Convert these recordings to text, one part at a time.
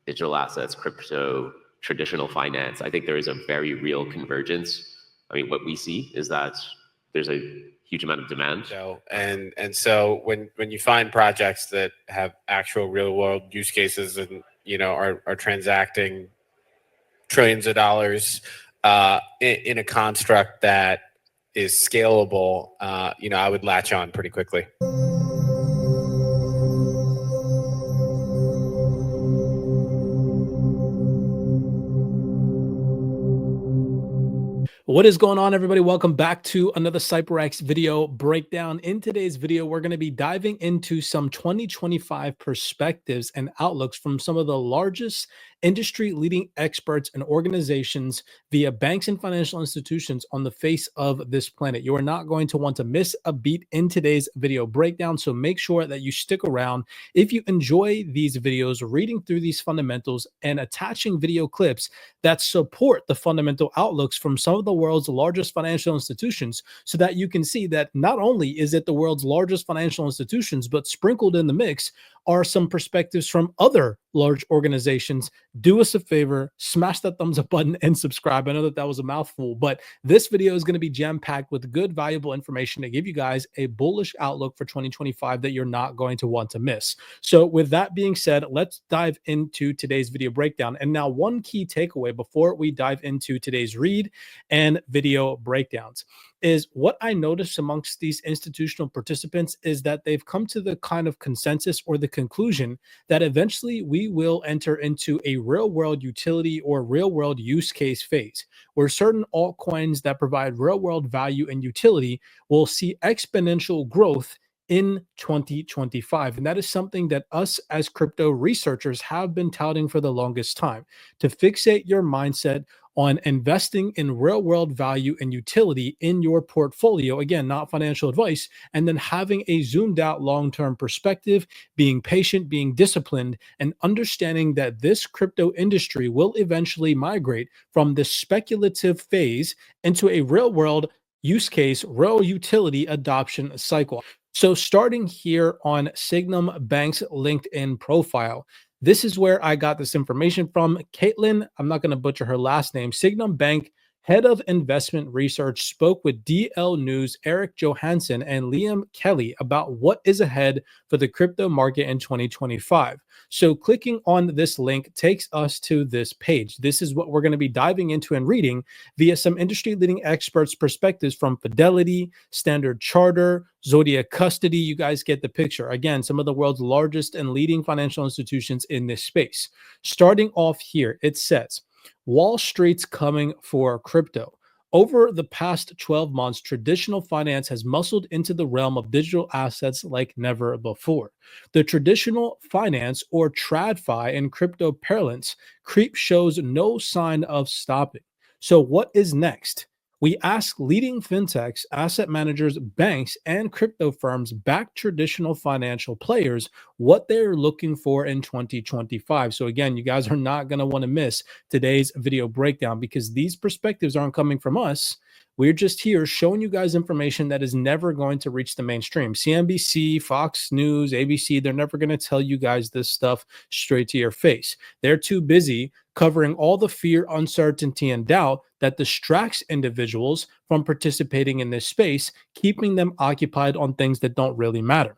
digital assets, crypto, traditional finance. I think there is a very real convergence. I mean, what we see is that there's a huge amount of demand. So when you find projects that have actual real world use cases and are transacting trillions of dollars in a construct that is scalable, I would latch on pretty quickly. What is going on, everybody? Welcome back to another CYPRX video breakdown. In today's video, we're going to be diving into some 2025 perspectives and outlooks from some of the largest industry-leading experts and organizations via banks and financial institutions on the face of this planet. You are not going to want to miss a beat in today's video breakdown, so make sure that you stick around. If you enjoy these videos, reading through these fundamentals and attaching video clips that support the fundamental outlooks from some of the world's largest financial institutions, so that you can see that not only is it the world's largest financial institutions, but sprinkled in the mix are some perspectives from other large organizations. Do us a favor, smash that thumbs up button and subscribe. I know that was a mouthful, but this video is going to be jam-packed with good, valuable information to give you guys a bullish outlook for 2025 that you're not going to want to miss. So with that being said, let's dive into today's video breakdown. And now one key takeaway before we dive into today's read and video breakdowns is what I noticed amongst these institutional participants is that they've come to the kind of consensus or the conclusion that eventually we will enter into a real world utility or real world use case phase, where certain altcoins that provide real world value and utility will see exponential growth in 2025. And that is something that us as crypto researchers have been touting for the longest time, to fixate your mindset on investing in real world value and utility in your portfolio. Again, not financial advice. And then having a zoomed out long-term perspective, being patient, being disciplined, and understanding that this crypto industry will eventually migrate from this speculative phase into a real world use case, real utility adoption cycle. So starting here on Sygnum Bank's LinkedIn profile, this is where I got this information from. Caitlin, I'm not going to butcher her last name, Sygnum Bank Head of Investment Research, spoke with DL News, Eric Johansson, and Liam Kelly about what is ahead for the crypto market in 2025. So clicking on this link takes us to this page. This is what we're going to be diving into and reading via some industry-leading experts' perspectives from Fidelity, Standard Chartered, Zodiac Custody. You guys get the picture. Again, some of the world's largest and leading financial institutions in this space. Starting off here, it says, Wall Street's coming for crypto. Over the past 12 months, traditional finance has muscled into the realm of digital assets like never before. The traditional finance, or TradFi in crypto parlance, creep shows no sign of stopping. So what is next? We ask leading fintechs, asset managers, banks, and crypto firms back traditional financial players what they're looking for in 2025. So again, you guys are not going to want to miss today's video breakdown, because these perspectives aren't coming from us. We're just here showing you guys information that is never going to reach the mainstream. CNBC, Fox News, ABC, they're never going to tell you guys this stuff straight to your face. They're too busy covering all the fear, uncertainty, and doubt that distracts individuals from participating in this space, keeping them occupied on things that don't really matter.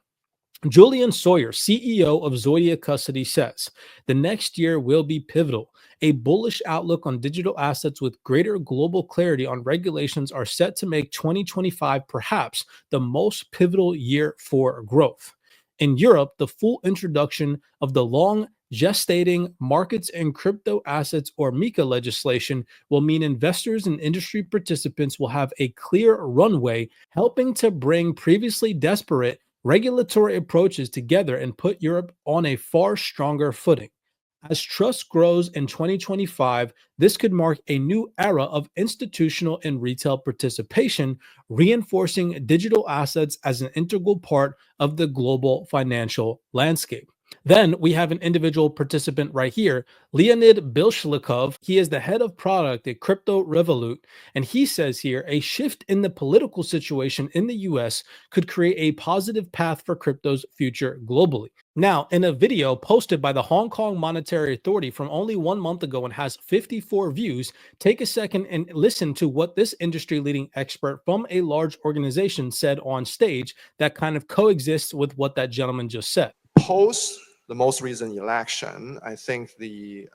Julian Sawyer, CEO of Zodiac Custody, says the next year will be pivotal. A bullish outlook on digital assets with greater global clarity on regulations are set to make 2025 perhaps the most pivotal year for growth. In Europe, the full introduction of the long gestating markets and crypto assets, or MiCA legislation, will mean investors and industry participants will have a clear runway, helping to bring previously disparate regulatory approaches together and put Europe on a far stronger footing. As trust grows in 2025, this could mark a new era of institutional and retail participation, reinforcing digital assets as an integral part of the global financial landscape. Then we have an individual participant right here, Leonid Bilshlikov. He is the head of product at Crypto Revolut. And he says here, a shift in the political situation in the US could create a positive path for crypto's future globally. Now, in a video posted by the Hong Kong Monetary Authority from only 1 month ago and has 54 views, take a second and listen to what this industry leading expert from a large organization said on stage that kind of coexists with what that gentleman just said. Post the most recent election, I think the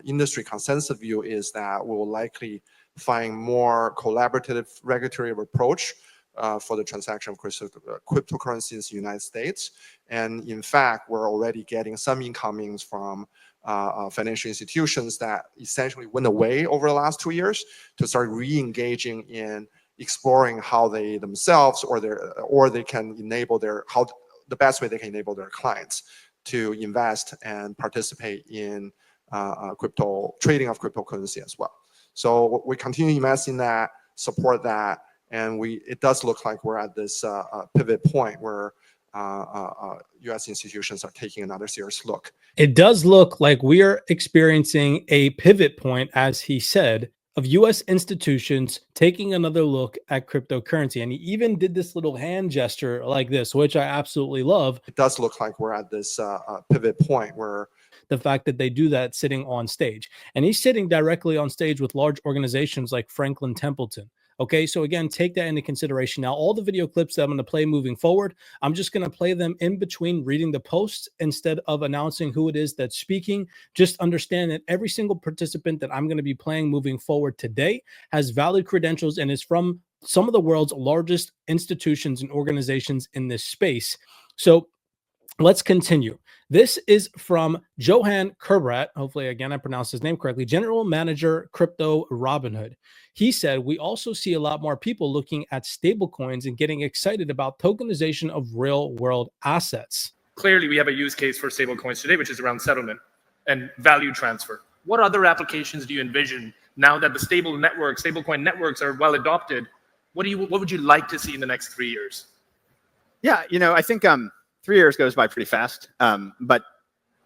industry consensus view is that we will likely find more collaborative regulatory approach for the transaction of cryptocurrencies in the United States. And in fact, we're already getting some incomings from financial institutions that essentially went away over the last 2 years to start re-engaging in exploring how they themselves or they can enable the best way they can enable their clients to invest and participate in trading of cryptocurrency as well. So we continue to invest in that, support that, and it does look like we're at this pivot point where U.S. institutions are taking another serious look. It does look like we are experiencing a pivot point, as he said, of U.S. institutions taking another look at cryptocurrency. And he even did this little hand gesture like this, which I absolutely love. It does look like we're at this pivot point where the fact that they do that sitting on stage. And he's sitting directly on stage with large organizations like Franklin Templeton. Okay, so again, take that into consideration. Now, all the video clips that I'm going to play moving forward, I'm just going to play them in between reading the posts instead of announcing who it is that's speaking. Just understand that every single participant that I'm going to be playing moving forward today has valid credentials and is from some of the world's largest institutions and organizations in this space. So let's continue. This is from Johan Kerbrat. Hopefully, again, I pronounced his name correctly. General Manager, Crypto Robinhood. He said, we also see a lot more people looking at stablecoins and getting excited about tokenization of real world assets. Clearly, we have a use case for stablecoins today, which is around settlement and value transfer. What other applications do you envision now that the stablecoin networks are well adopted? What would you like to see in the next 3 years? Yeah, I think 3 years goes by pretty fast. But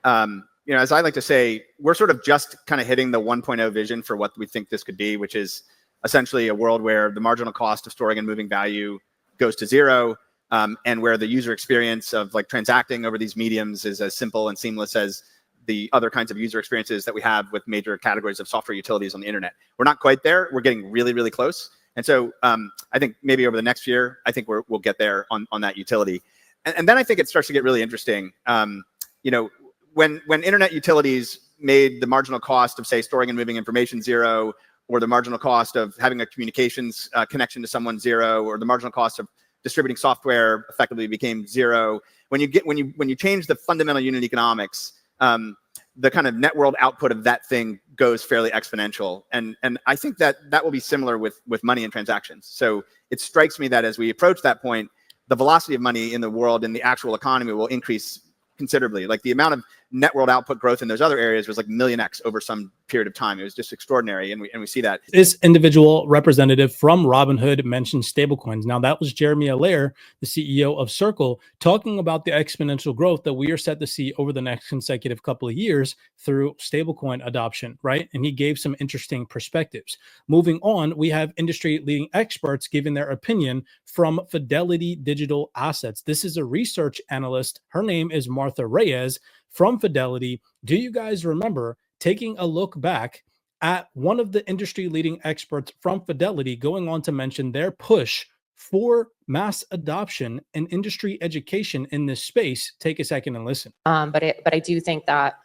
as I like to say, we're sort of just kind of hitting the 1.0 vision for what we think this could be, which is essentially a world where the marginal cost of storing and moving value goes to zero, and where the user experience of like transacting over these mediums is as simple and seamless as the other kinds of user experiences that we have with major categories of software utilities on the internet. We're not quite there. We're getting really, really close. And so I think maybe over the next year, I think we'll get there on that utility. And then I think it starts to get really interesting. When internet utilities made the marginal cost of, say, storing and moving information zero, or the marginal cost of having a communications connection to someone zero, or the marginal cost of distributing software effectively became zero. When you change the fundamental unit economics, the kind of net world output of that thing goes fairly exponential. And I think that will be similar with money and transactions. So it strikes me that as we approach that point, the velocity of money in the world and the actual economy will increase considerably. Like the amount of net world output growth in those other areas was like $1,000,000x over some period of time. It was just extraordinary, and we see that. This individual representative from Robinhood mentioned stablecoins. Now, that was Jeremy Allaire, the CEO of Circle, talking about the exponential growth that we are set to see over the next consecutive couple of years through stablecoin adoption, right? And he gave some interesting perspectives. Moving on, we have industry-leading experts giving their opinion from Fidelity Digital Assets. This is a research analyst. Her name is Martha Reyes from Fidelity. Do you guys remember taking a look back at one of the industry-leading experts from Fidelity going on to mention their push for mass adoption and industry education in this space? Take a second and listen. But I do think that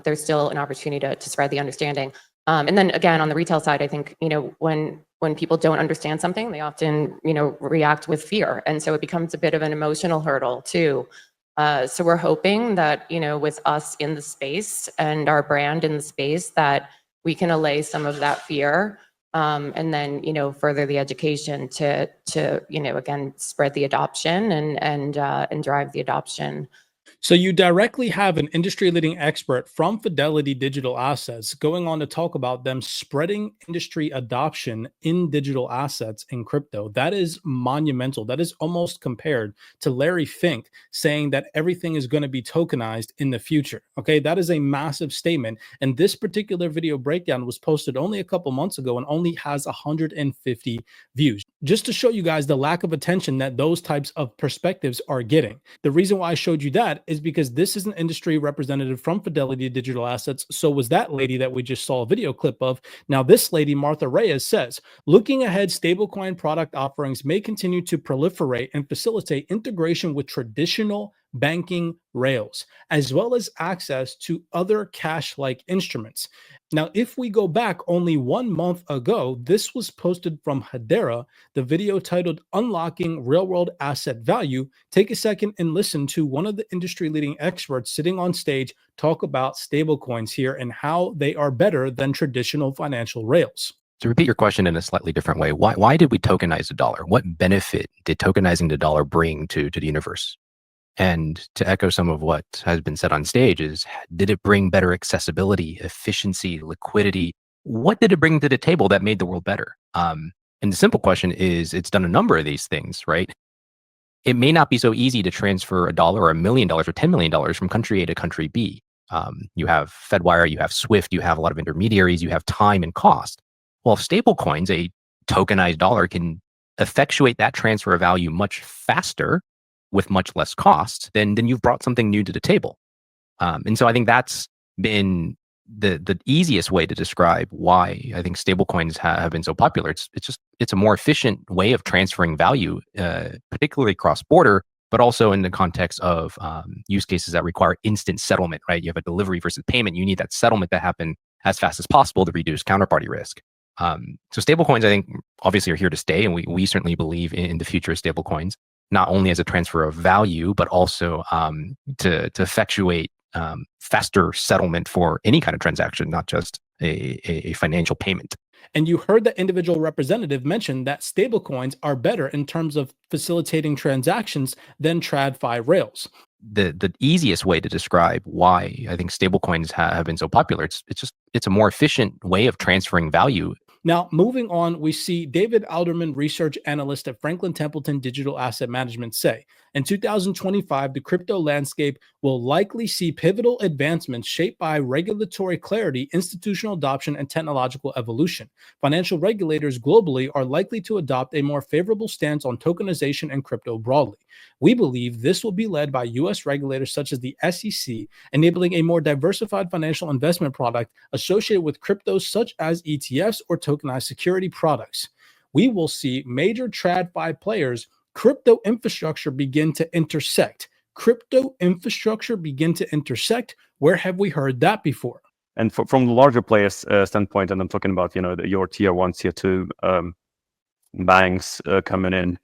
there's still an opportunity to spread the understanding. And then again, on the retail side, I think, when people don't understand something, they often, react with fear. And so it becomes a bit of an emotional hurdle too. So we're hoping that, with us in the space and our brand in the space, that we can allay some of that fear, and then, further the education to again, spread the adoption and drive the adoption. So you directly have an industry-leading expert from Fidelity Digital Assets going on to talk about them spreading industry adoption in digital assets in crypto. That is monumental. That is almost compared to Larry Fink saying that everything is going to be tokenized in the future. Okay, that is a massive statement. And this particular video breakdown was posted only a couple months ago and only has 150 views. Just to show you guys the lack of attention that those types of perspectives are getting. The reason why I showed you that is because this is an industry representative from Fidelity Digital Assets. So was that lady that we just saw a video clip of. Now, this lady, Martha Reyes, says, looking ahead, stablecoin product offerings may continue to proliferate and facilitate integration with traditional banking rails, as well as access to other cash-like instruments. Now, if we go back only 1 month ago, this was posted from Hedera, the video titled Unlocking Real-World Asset Value. Take a second and listen to one of the industry-leading experts sitting on stage talk about stablecoins here and how they are better than traditional financial rails. To repeat your question in a slightly different way, why did we tokenize the dollar? What benefit did tokenizing the dollar bring to the universe? And to echo some of what has been said on stage is, did it bring better accessibility, efficiency, liquidity? What did it bring to the table that made the world better? And the simple question is, it's done a number of these things, right? It may not be so easy to transfer $1 or $1 million or $10 million from country A to country B. You have Fedwire, you have Swift, you have a lot of intermediaries, you have time and cost. Well, stablecoins, a tokenized dollar, can effectuate that transfer of value much faster with much less cost, then you've brought something new to the table. And so I think that's been the easiest way to describe why I think stablecoins have been so popular. It's a more efficient way of transferring value, particularly cross-border, but also in the context of use cases that require instant settlement, right? You have a delivery versus payment. You need that settlement to happen as fast as possible to reduce counterparty risk. So stablecoins, I think, obviously are here to stay, and we certainly believe in the future of stablecoins, not only as a transfer of value, but also to effectuate faster settlement for any kind of transaction, not just a financial payment. And you heard the individual representative mention that stablecoins are better in terms of facilitating transactions than TradFi rails. The easiest way to describe why I think stablecoins have been so popular, it's a more efficient way of transferring value. Now, moving on, we see David Alderman, research analyst at Franklin Templeton Digital Asset Management, say, in 2025, the crypto landscape will likely see pivotal advancements shaped by regulatory clarity, institutional adoption, and technological evolution. Financial regulators globally are likely to adopt a more favorable stance on tokenization and crypto broadly. We believe this will be led by U.S. regulators such as the SEC, enabling a more diversified financial investment product associated with cryptos such as ETFs or tokenized security products. We will see major TradFi players, crypto infrastructure begin to intersect. Crypto infrastructure begin to intersect. Where have we heard that before? And from the larger players standpoint, and I'm talking about your tier 1, tier 2 banks coming in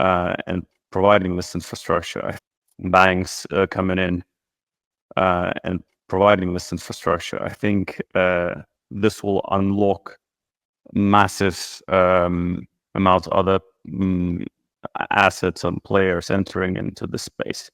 and providing this infrastructure. Banks coming in and providing this infrastructure. I think this will unlock massive amounts of other assets and players entering into the space.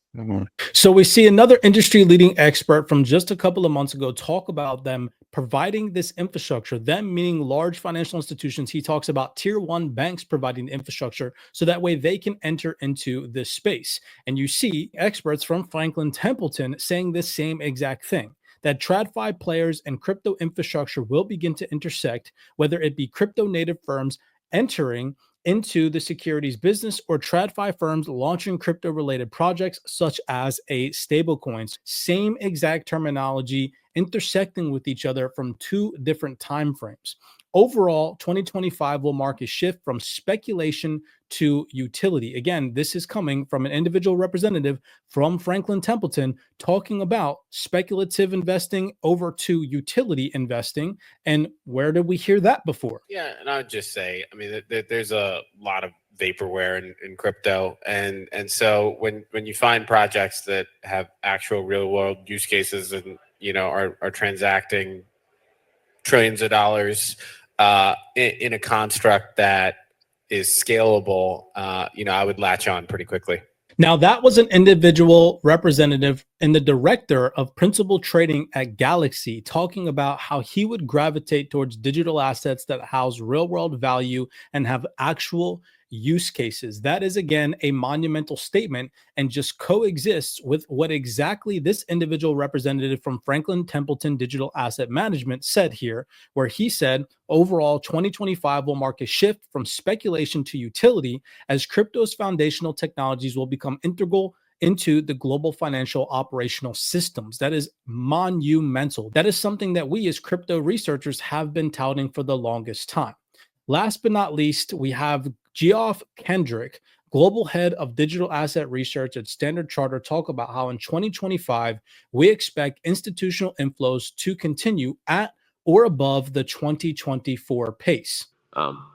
So we see another industry-leading expert from just a couple of months ago talk about them providing this infrastructure, them meaning large financial institutions. He talks about tier 1 banks providing the infrastructure so that way they can enter into this space. And you see experts from Franklin Templeton saying this same exact thing, that TradFi players and crypto infrastructure will begin to intersect, whether it be crypto native firms entering into the securities business or TradFi firms launching crypto related projects such as a stablecoins. Same exact terminology intersecting with each other from 2 different time frames. Overall, 2025 will mark a shift from speculation to utility. Again, this is coming from an individual representative from Franklin Templeton talking about speculative investing over to utility investing. And where did we hear that before? Yeah, and I would just say, I mean, there's a lot of vaporware in crypto, and so when you find projects that have actual real world use cases and are transacting trillions of dollars in a construct that is scalable, I would latch on pretty quickly. Now, that was an individual representative and the director of principal trading at Galaxy talking about how he would gravitate towards digital assets that house real world value and have actual use cases. That is, again, a monumental statement and just coexists with what exactly this individual representative from Franklin Templeton Digital Asset Management said here, where he said, overall, 2025 will mark a shift from speculation to utility as crypto's foundational technologies will become integral into the global financial operational systems. That is monumental. That is something that we as crypto researchers have been touting for the longest time. Last but not least, we have Geoff Kendrick, global head of digital asset research at Standard Chartered, talk about how in 2025, we expect institutional inflows to continue at or above the 2024 pace.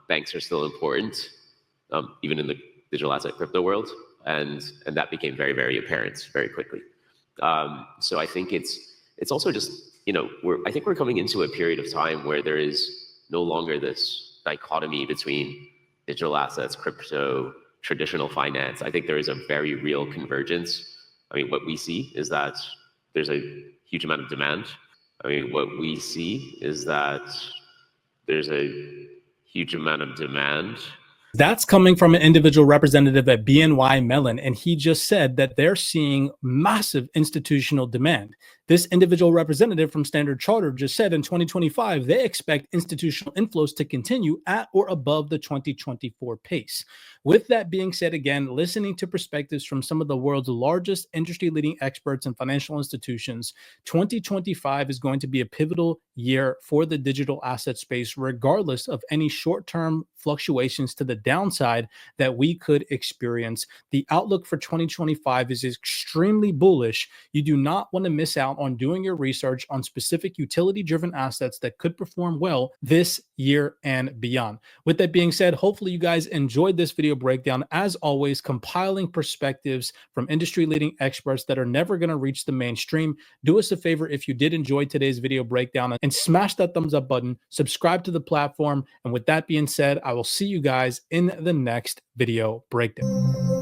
Banks are still important, even in the digital asset crypto world, and that became very, very apparent very quickly. So I think it's also just, I think we're coming into a period of time where there is no longer this dichotomy between digital assets, crypto, traditional finance. I think there is a very real convergence. I mean, what we see is that there's a huge amount of demand. That's coming from an individual representative at BNY Mellon, and he just said that they're seeing massive institutional demand. This individual representative from Standard Chartered just said in 2025, they expect institutional inflows to continue at or above the 2024 pace. With that being said, again, listening to perspectives from some of the world's largest industry-leading experts and financial institutions, 2025 is going to be a pivotal year for the digital asset space, regardless of any short-term fluctuations to the downside that we could experience. The outlook for 2025 is extremely bullish. You do not want to miss out on doing your research on specific utility-driven assets that could perform well this year and beyond. With that being said, hopefully you guys enjoyed this video breakdown. As always, compiling perspectives from industry-leading experts that are never going to reach the mainstream. Do us a favor if you did enjoy today's video breakdown and smash that thumbs up button, subscribe to the platform, and with that being said, I will see you guys in the next video breakdown.